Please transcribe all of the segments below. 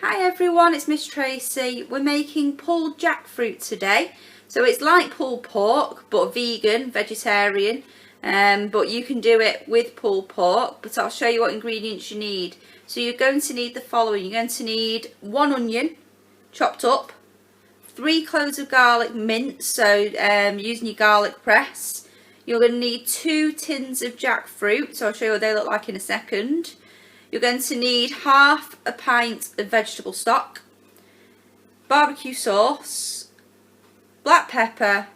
Hi everyone, it's Miss Tracy. We're making pulled jackfruit today. So it's like pulled pork but vegan, vegetarian, but you can do it with pulled pork, but I'll show you what ingredients you need. So you're going to need the following. You're going to need 1 onion chopped up, 3 cloves of garlic minced, so using your garlic press. You're going to need 2 tins of jackfruit, so I'll show you what they look like in a second. You're going to need half a pint of vegetable stock, barbecue sauce, black pepper,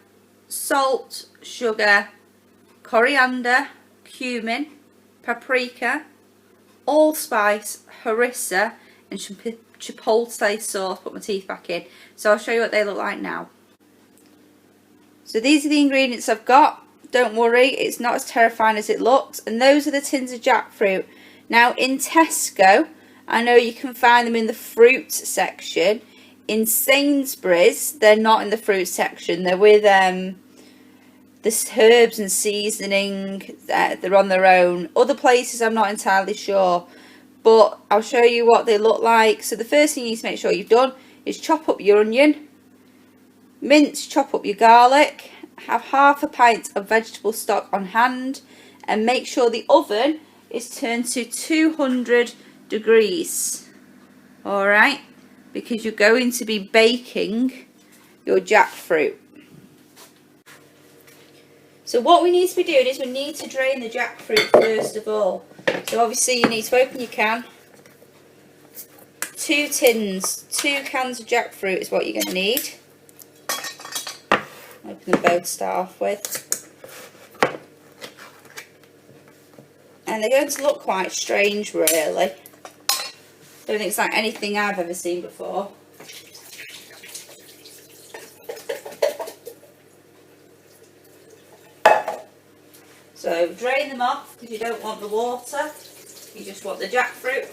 salt, sugar, coriander, cumin, paprika, allspice, harissa and some chipotle sauce. Put my teeth back in. So I'll show you what they look like now. So these are the ingredients I've got. Don't worry, it's not as terrifying as it looks. And those are the tins of jackfruit. Now in Tesco, I know you can find them in the fruit section. In Sainsbury's, they're not in the fruit section. They're with the herbs and seasoning. They're on their own. Other places I'm not entirely sure. But I'll show you what they look like. So the first thing you need to make sure you've done is chop up your onion. Chop up your garlic. Have half a pint of vegetable stock on hand. And make sure the oven is turned to 200 degrees. Alright, because you're going to be baking your jackfruit. So what we need to be doing is we need to drain the jackfruit first of all. So obviously you need to open your can. 2 cans of jackfruit is what you're going to need. Open them both to start off with. And they're going to look quite strange, really. Don't think it's like anything I've ever seen before. So drain them off because you don't want the water. You just want the jackfruit.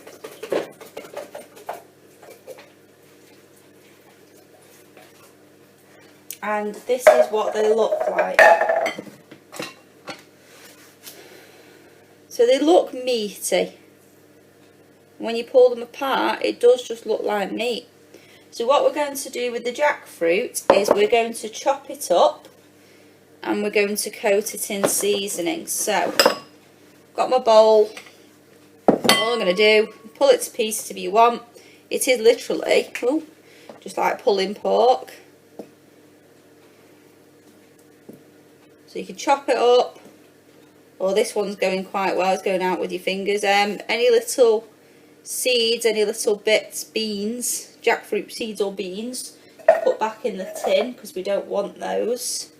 And this is what they look like. So they look meaty. When you pull them apart, it does just look like meat. So what we're going to do with the jackfruit is we're going to chop it up and we're going to coat it in seasoning. So, got my bowl. All I'm going to do, pull it to pieces if you want. It is literally, just like pulling pork. So you can chop it up. Or this one's going quite well, it's going out with your fingers. Any little seeds, any little bits, beans, jackfruit seeds or beans, put back in the tin because we don't want those.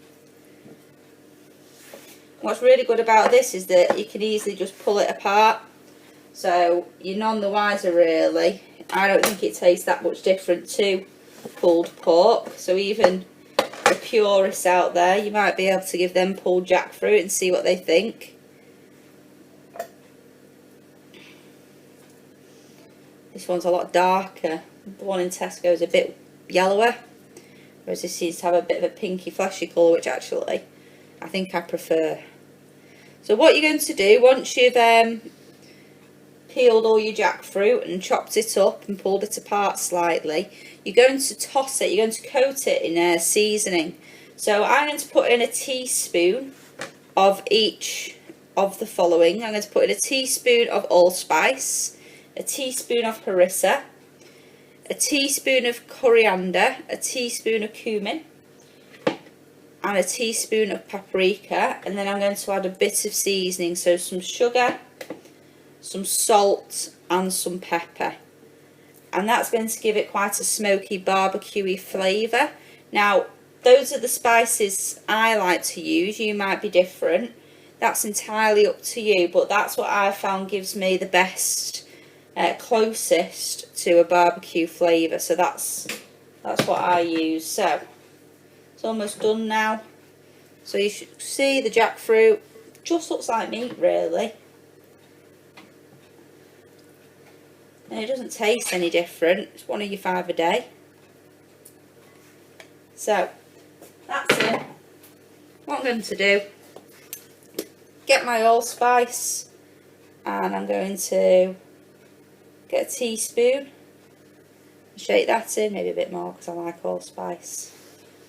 What's really good about this is that you can easily just pull it apart. So you're none the wiser really. I don't think it tastes that much different to pulled pork. So even the purists out there, you might be able to give them pulled jackfruit and see what they think. This one's a lot darker. The one in Tesco is a bit yellower, whereas this seems to have a bit of a pinky fleshy colour, which actually I think I prefer. So what you're going to do, once you've peeled all your jackfruit and chopped it up and pulled it apart slightly, you're going to toss it, you're going to coat it in seasoning. So I'm going to put in a teaspoon of each of the following. I'm going to put in a teaspoon of allspice, a teaspoon of harissa, a teaspoon of coriander, a teaspoon of cumin, and a teaspoon of paprika. And then I'm going to add a bit of seasoning, so some sugar, some salt and some pepper. And that's going to give it quite a smoky, barbecuey flavour. Now, those are the spices I like to use. You might be different. That's entirely up to you, but that's what I found gives me the best, closest to a barbecue flavour. So that's what I use. So it's almost done now. So you should see the jackfruit just looks like meat, really. And it doesn't taste any different. It's one of your 5 a day. So that's it. What I'm going to do, get my allspice, and I'm going to get a teaspoon Shake that in, maybe a bit more because I like allspice.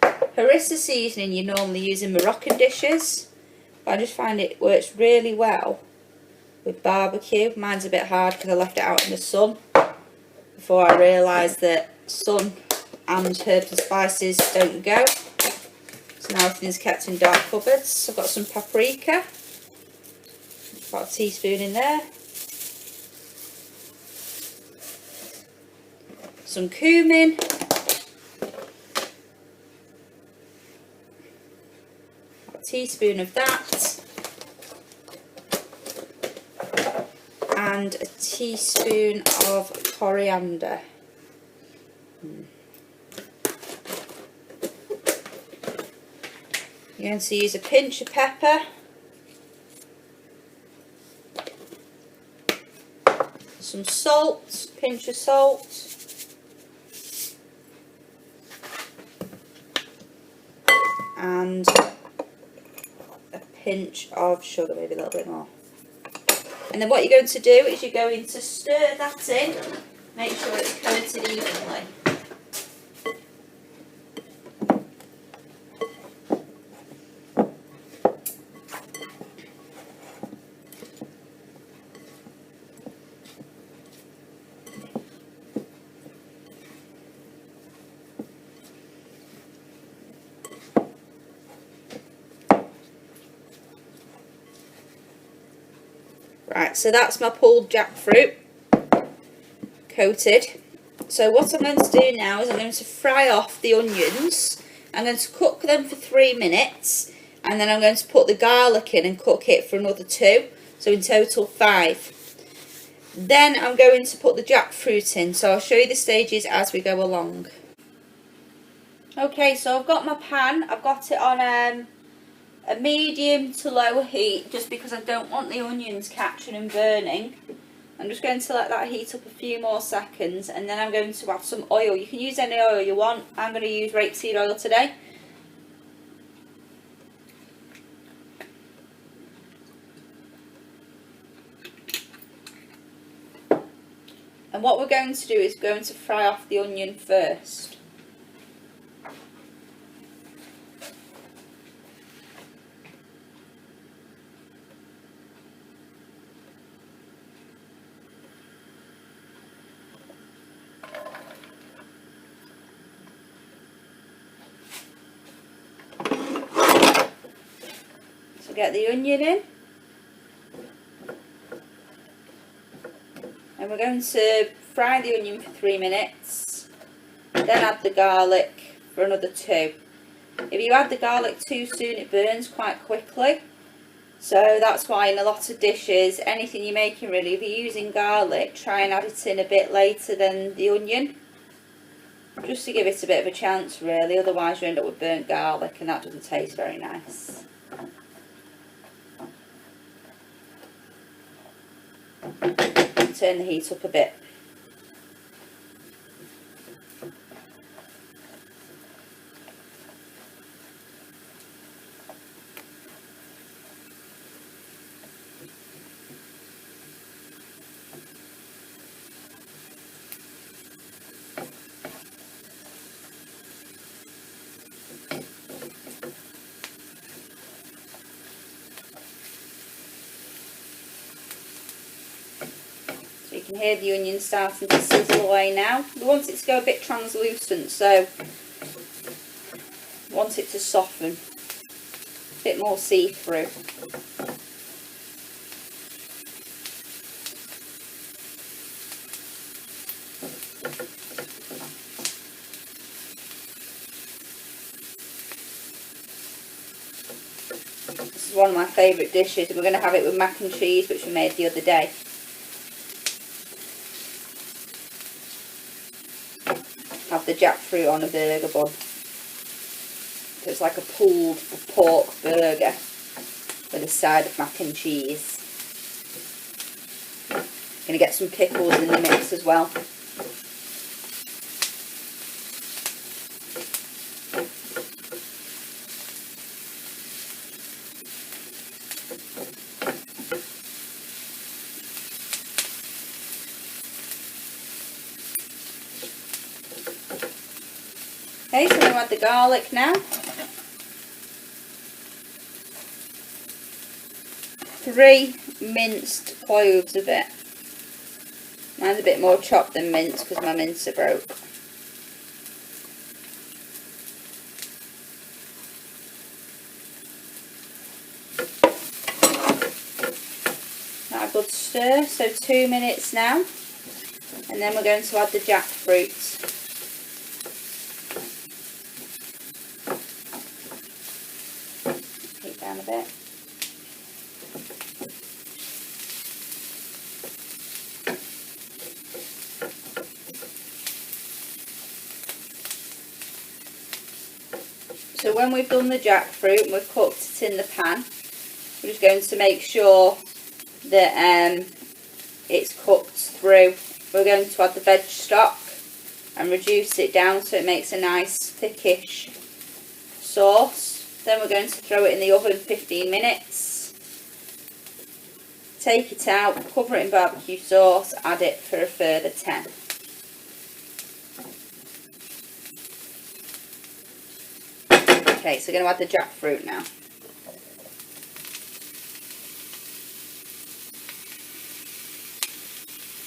Harissa seasoning you normally use in Moroccan dishes, but I just find it works really well with barbecue. Mine's a bit hard because I left it out in the sun before I realised that sun and herbs and spices don't go. So now everything's kept in dark cupboards. I've got some paprika, about a teaspoon in there. Some cumin. A teaspoon of that. And a teaspoon of coriander. You're going to use a pinch of pepper, some salt, pinch of salt, and a pinch of sugar, maybe a little bit more. And then what you're going to do is you're going to stir that in, make sure it's coated evenly. Right, so that's my pulled jackfruit coated. So what I'm going to do now is I'm going to fry off the onions. I'm going to cook them for 3 minutes, and then I'm going to put the garlic in and cook it for another 2, so in total 5. Then I'm going to put the jackfruit in, so I'll show you the stages as we go along. Okay, so I've got my pan, I've got it on a medium to low heat, just because I don't want the onions catching and burning. I'm just going to let that heat up a few more seconds, and then I'm going to add some oil. You can use any oil you want. I'm going to use rapeseed oil today. And what we're going to do is we're going to fry off the onion first. Get the onion in, and we're going to fry the onion for 3 minutes, then add the garlic for another 2. If you add the garlic too soon, it burns quite quickly, so that's why in a lot of dishes, anything you're making really, if you're using garlic, try and add it in a bit later than the onion, just to give it a bit of a chance really, otherwise you end up with burnt garlic and that doesn't taste very nice. Turn the heat up a bit. You can hear the onion starting to sizzle away now. We want it to go a bit translucent, so we want it to soften, a bit more see-through. This is one of my favourite dishes. We're going to have it with mac and cheese, which we made the other day. Have the jackfruit on a burger bun. So it's like a pulled pork burger with a side of mac and cheese. Going to get some pickles in the mix as well. Okay, so I'm going to add the garlic now. 3 minced cloves of it. Mine's a bit more chopped than minced because my mincer broke. Now a good stir, so 2 minutes now. And then we're going to add the jackfruit. Heat down a bit. So when we've done the jackfruit and we've cooked it in the pan, we're just going to make sure that it's cooked through. We're going to add the veg stock and reduce it down so it makes a nice thickish sauce. Then we're going to throw it in the oven 15 minutes. Take it out, cover it in barbecue sauce, add it for a further 10. Okay, so we're going to add the jackfruit now.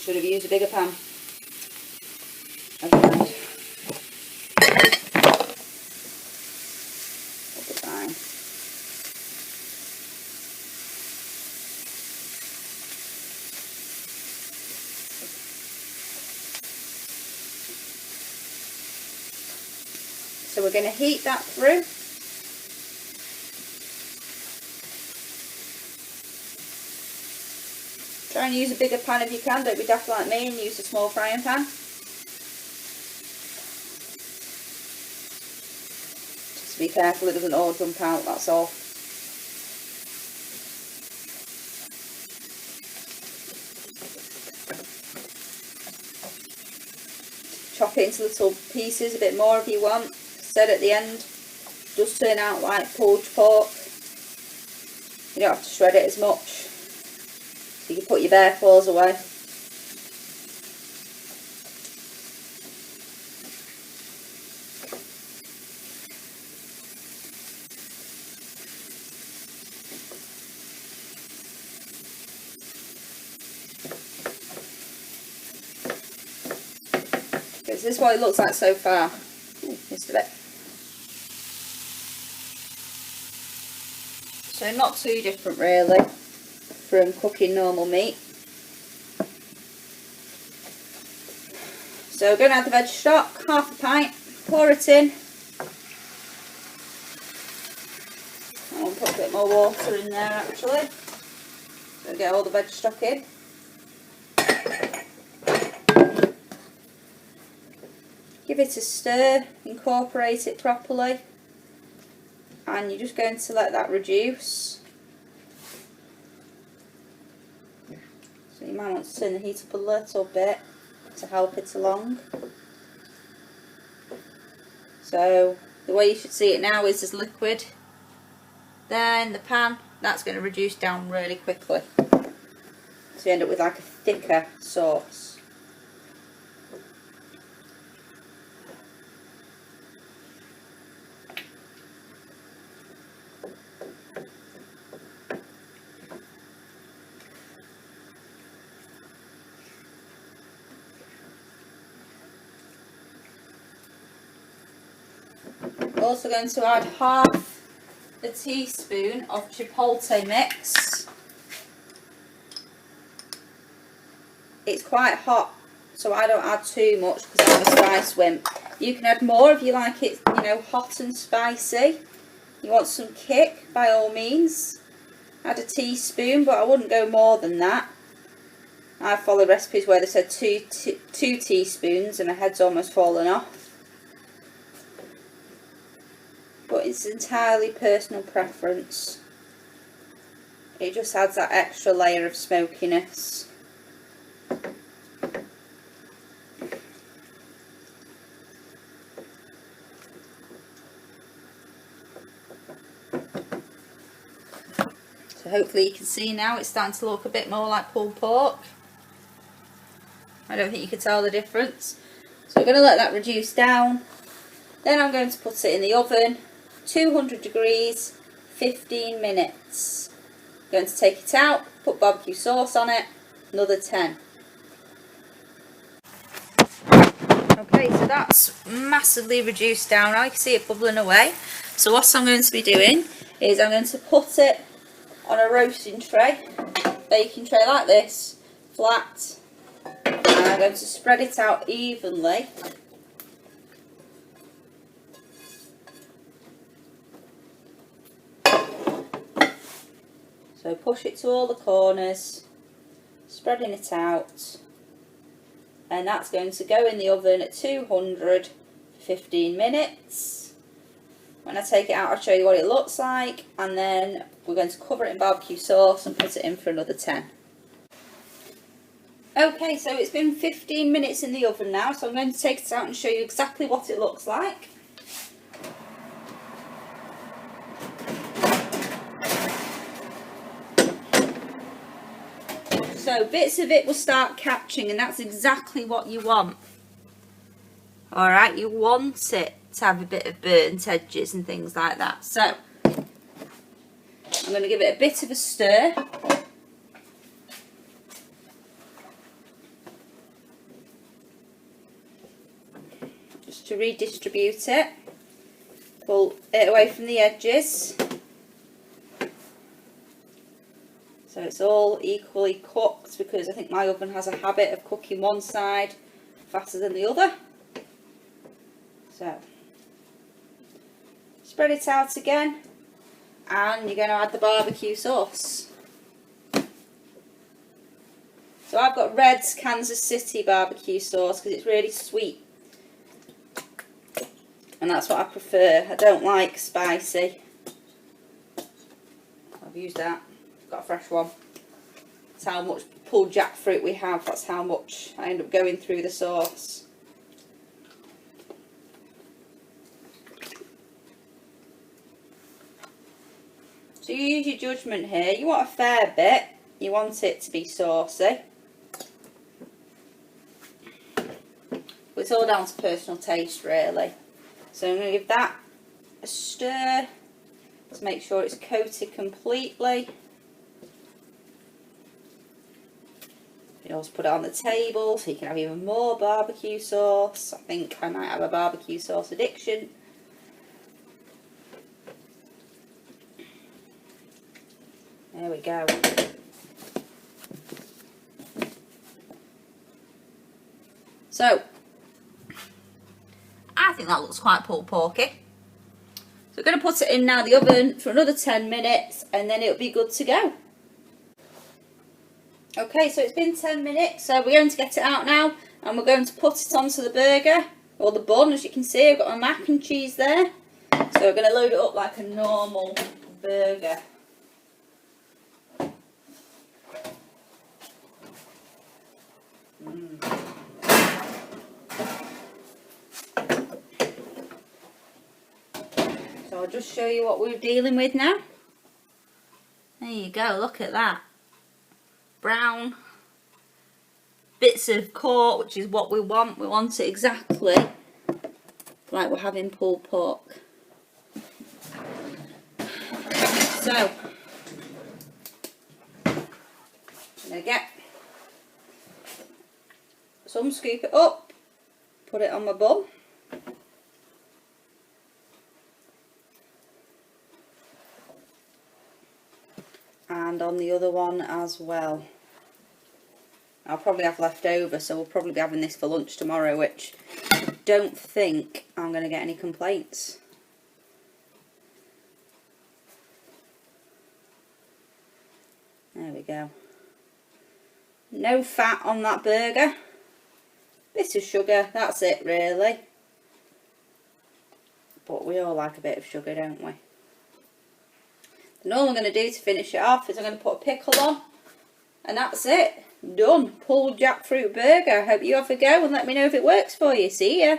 Should have used a bigger pan. Never mind. That'll be fine. So we're going to heat that through. Try and use a bigger pan if you can, don't be daft like me and use a small frying pan. Just be careful it doesn't all jump out, that's all. Chop it into little pieces, a bit more if you want. Said at the end, does turn out like pulled pork. You don't have to shred it as much. You can put your bare claws away. Is this what it looks like so far? Ooh, missed a bit. So not too different really from cooking normal meat. So we're going to add the veg stock, half a pint, pour it in. I'll put a bit more water in there actually. So get all the veg stock in. Give it a stir, incorporate it properly, and you're just going to let that reduce. So you might want to turn the heat up a little bit to help it along. So the way you should see it now is as liquid. Then the pan, that's going to reduce down really quickly. So you end up with like a thicker sauce. Also going to add half a teaspoon of chipotle mix. It's quite hot, so I don't add too much because I'm a spice wimp. You can add more if you like it, you know, hot and spicy. You want some kick, by all means. Add a teaspoon, but I wouldn't go more than that. I follow recipes where they said two teaspoons and my head's almost fallen off. But it's entirely personal preference. It just adds that extra layer of smokiness. So hopefully you can see now it's starting to look a bit more like pulled pork. I don't think you can tell the difference. So we're going to let that reduce down. Then I'm going to put it in the oven, 200 degrees, 15 minutes. I'm going to take it out, put barbecue sauce on it, another 10. Okay, so that's massively reduced down. I can see it bubbling away. So what I'm going to be doing is I'm going to put it on a roasting tray, baking tray like this, flat, and I'm going to spread it out evenly. So push it to all the corners, spreading it out, and that's going to go in the oven at 200 for 15 minutes. When I take it out, I'll show you what it looks like, and then we're going to cover it in barbecue sauce and put it in for another 10. Okay, so it's been 15 minutes in the oven now, so I'm going to take it out and show you exactly what it looks like. So bits of it will start catching, and that's exactly what you want. Alright, you want it to have a bit of burnt edges and things like that. So I'm going to give it a bit of a stir. Just to redistribute it. Pull it away from the edges. So it's all equally cooked, because I think my oven has a habit of cooking one side faster than the other. So spread it out again, and you're going to add the barbecue sauce. So I've got Red's Kansas City barbecue sauce because it's really sweet, and that's what I prefer. I don't like spicy. I've used that. Got a fresh one. That's how much pulled jackfruit we have. That's how much I end up going through the sauce. So you use your judgment here. You want a fair bit. You want it to be saucy. But it's all down to personal taste, really. So I'm going to give that a stir to make sure it's coated completely. You also put it on the table so you can have even more barbecue sauce. I think I might have a barbecue sauce addiction. There we go. So I think that looks quite pulled porky. So we're going to put it in now the oven for another 10 minutes, and then it'll be good to go. Okay, so it's been 10 minutes, so we're going to get it out now, and we're going to put it onto the burger, or the bun. As you can see, I've got my mac and cheese there. So we're going to load it up like a normal burger. So I'll just show you what we're dealing with now. There you go, look at that. Brown bits of coat, which is what we want. We want it exactly like we're having pulled pork. So I'm going to get some, scoop it up, put it on my bun. And on the other one as well. I'll probably have left over, so we'll probably be having this for lunch tomorrow, which I don't think I'm going to get any complaints. There we go. No fat on that burger. Bit of sugar, that's it really. But we all like a bit of sugar, don't we? And all I'm going to do to finish it off is I'm going to put a pickle on, and that's it. Done. Pulled jackfruit burger. I hope you have a go and let me know if it works for you. See ya.